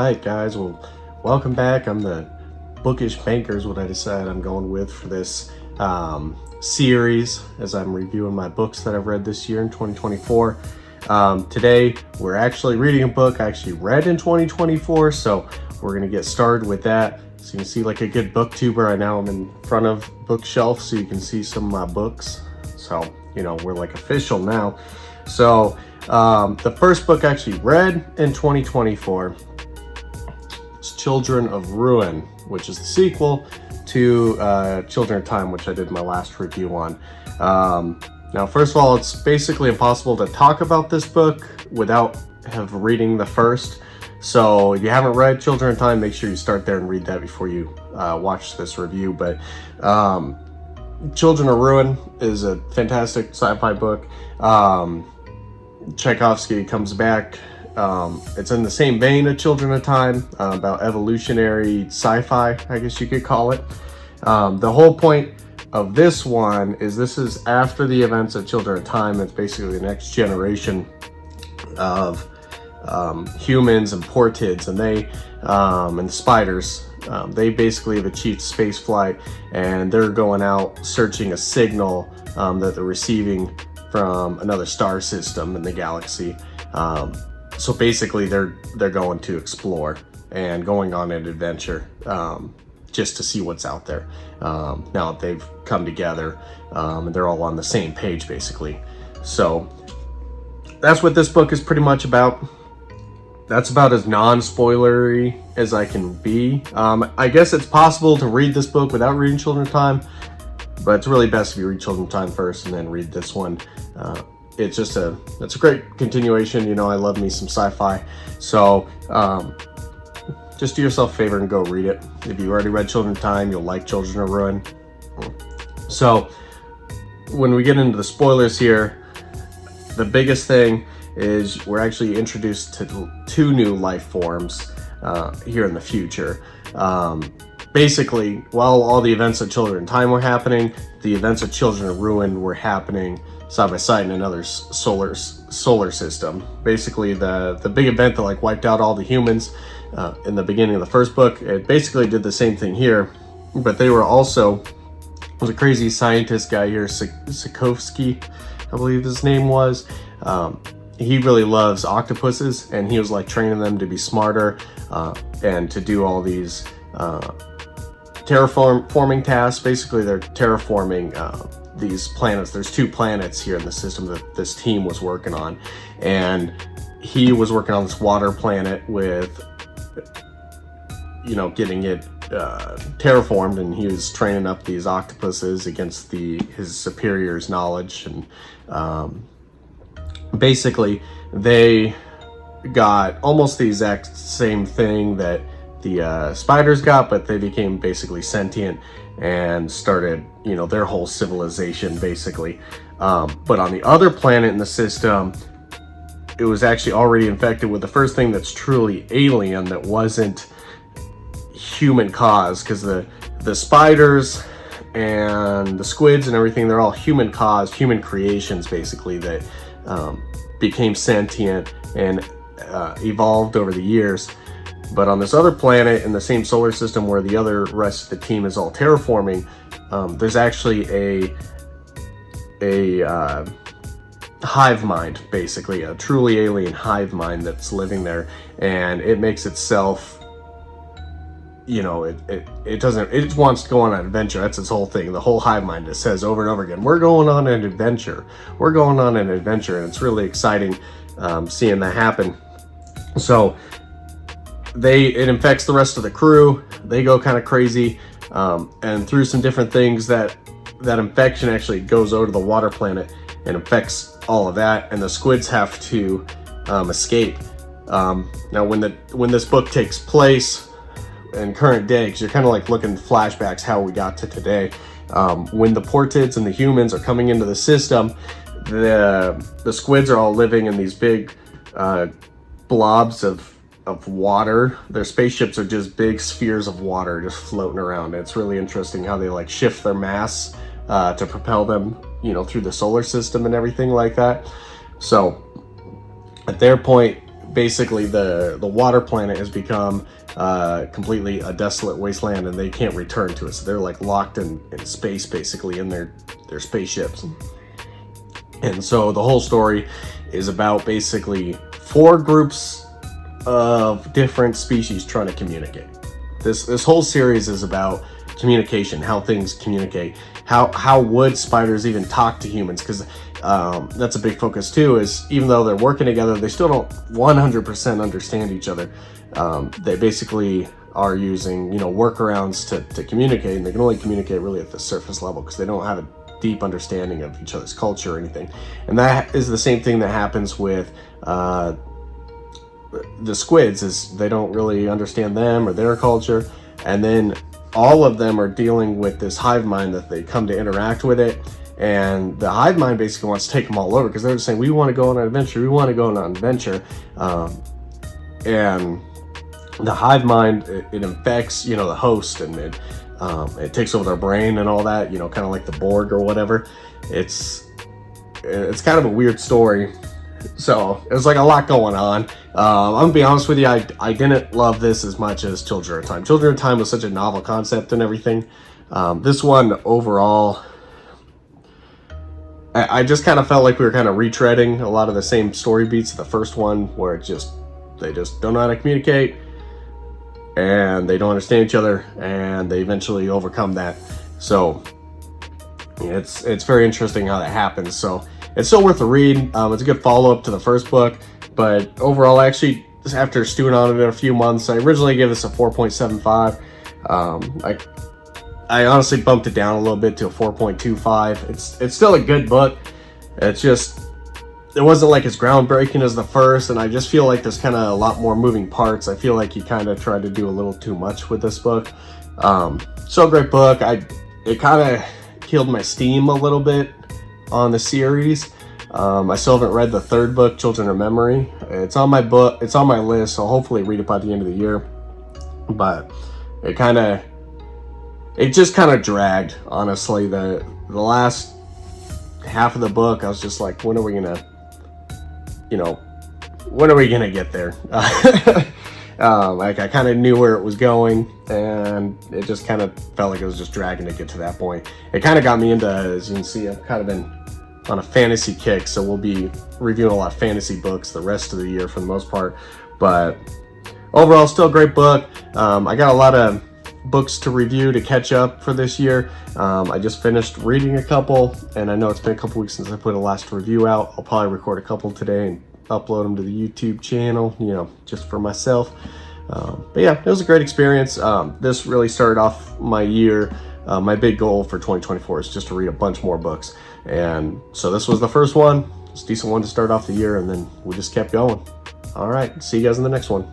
right, guys. Well, welcome back. I'm the Bookish Banker is what I decided I'm going with for this series as I'm reviewing my books that I've read this year in 2024. Today, we're actually reading a book I actually read in 2024, so we're going to get started with that. So you can see like a good booktuber, I now am in front of bookshelf so you can see some of my books. So, you know, we're like official now. So the first book I actually read in 2024 is Children of Ruin, which is the sequel to Children of Time, which I did my last review on. Now, first of all, it's basically impossible to talk about this book without reading the first. So if you haven't read Children of Time, make sure you start there and read that before you watch this review. But Children of Ruin is a fantastic sci-fi book. Tchaikovsky comes back. It's in the same vein of Children of Time, about evolutionary sci-fi, I guess you could call it. The whole point of this one is this is after the events of Children of Time. It's basically the next generation of humans and portids, and they and the spiders. They basically have achieved space flight, and they're going out searching a signal that they're receiving from another star system in the galaxy. So basically they're going to explore and going on an adventure just to see what's out there. Now that they've come together and they're all on the same page basically. So that's what this book is pretty much about. That's about as non-spoilery as I can be. I guess it's possible to read this book without reading Children of Time, but it's really best if you read Children of Time first and then read this one. It's a great continuation. You know, I love me some sci-fi. So just do yourself a favor and go read it. If you already read Children of Time, you'll like Children of Ruin. So when we get into the spoilers here, the biggest thing is we're actually introduced to two new life forms here in the future. Basically, while all the events of Children of Time were happening, the events of Children of Ruin were happening side by side in another solar system. Basically, the big event that like wiped out all the humans in the beginning of the first book, it basically did the same thing here, but they were also, was a crazy scientist guy here, Tchaikovsky, I believe his name was. He really loves octopuses, and he was like training them to be smarter and to do all these terraforming tasks. Basically, they're terraforming these planets. There's two planets here in the system that this team was working on, and he was working on this water planet with, you know, getting it terraformed, and he was training up these octopuses against his superior's knowledge. And basically they got almost the exact same thing that the spiders got, but they became basically sentient and started, you know, their whole civilization basically. But on the other planet in the system, it was actually already infected with the first thing that's truly alien that wasn't human caused, because the spiders and the squids and everything, they're all human caused, human creations basically, that became sentient and evolved over the years. But on this other planet in the same solar system where the rest of the team is all terraforming, there's actually a hive mind, basically a truly alien hive mind that's living there, and it makes itself, you know, it wants to go on an adventure. That's its whole thing. The whole hive mind, it says over and over again, we're going on an adventure, we're going on an adventure. And it's really exciting seeing that happen. So it infects the rest of the crew. They go kind of crazy, and through some different things, that infection actually goes over to the water planet and affects all of that, and the squids have to escape. Now when this book takes place in current day, because you're kind of like looking flashbacks how we got to today, when the portids and the humans are coming into the system, the squids are all living in these big blobs of water. Their spaceships are just big spheres of water just floating around. It's really interesting how they like shift their mass to propel them, you know, through the solar system and everything like that. So at their point, basically the water planet has become completely a desolate wasteland, and they can't return to it. So they're like locked in space, basically, in their spaceships. And so the whole story is about basically 4 groups of different species trying to communicate. This whole series is about communication, how things communicate, how would spiders even talk to humans, because that's a big focus too, is even though they're working together, they still don't 100% understand each other. They basically are using, workarounds to communicate, and they can only communicate really at the surface level because they don't have a deep understanding of each other's culture or anything. And that is the same thing that happens with the squids, is they don't really understand them or their culture. And then all of them are dealing with this hive mind that they come to interact with it. And the hive mind basically wants to take them all over, because they're just saying, we want to go on an adventure, we want to go on an adventure. And the hive mind, it infects, the host, and it takes over their brain and all that, kind of like the Borg or whatever. It's kind of a weird story. So there's like a lot going on. I'm gonna be honest with you, I didn't love this as much as Children of Time. Children of Time was such a novel concept and everything. This one overall, I just kind of felt like we were kind of retreading a lot of the same story beats of the first one, where they just don't know how to communicate, and they don't understand each other, and they eventually overcome that. So it's very interesting how that happens. So it's still worth a read. It's a good follow-up to the first book, but overall, actually, after stewing on it in a few months, I originally gave this a 4.75. I honestly bumped it down a little bit to a 4.25. It's still a good book. It's just, it wasn't like as groundbreaking as the first, and I just feel like there's kind of a lot more moving parts. I feel like he kind of tried to do a little too much with this book. So great book. It kind of killed my steam a little bit on the series. I still haven't read the third book, Children of Memory. It's on my list, so hopefully read it by the end of the year. But it just kind of dragged, honestly. The last half of the book, I was just like, when are we gonna get there? Like, I kind of knew where it was going, and it just kind of felt like it was just dragging to get to that point. It kind of got me into, as you can see, I've kind of been on a fantasy kick, so we'll be reviewing a lot of fantasy books the rest of the year for the most part. But overall, still a great book. I got a lot of books to review to catch up for this year. I just finished reading a couple, and I know it's been a couple weeks since I put a last review out. I'll probably record a couple today and upload them to the YouTube channel, just for myself. But yeah, it was a great experience. This really started off my year. My big goal for 2024 is just to read a bunch more books, and so this was the first one. It's a decent one to start off the year, and then we just kept going. All right, see you guys in the next one.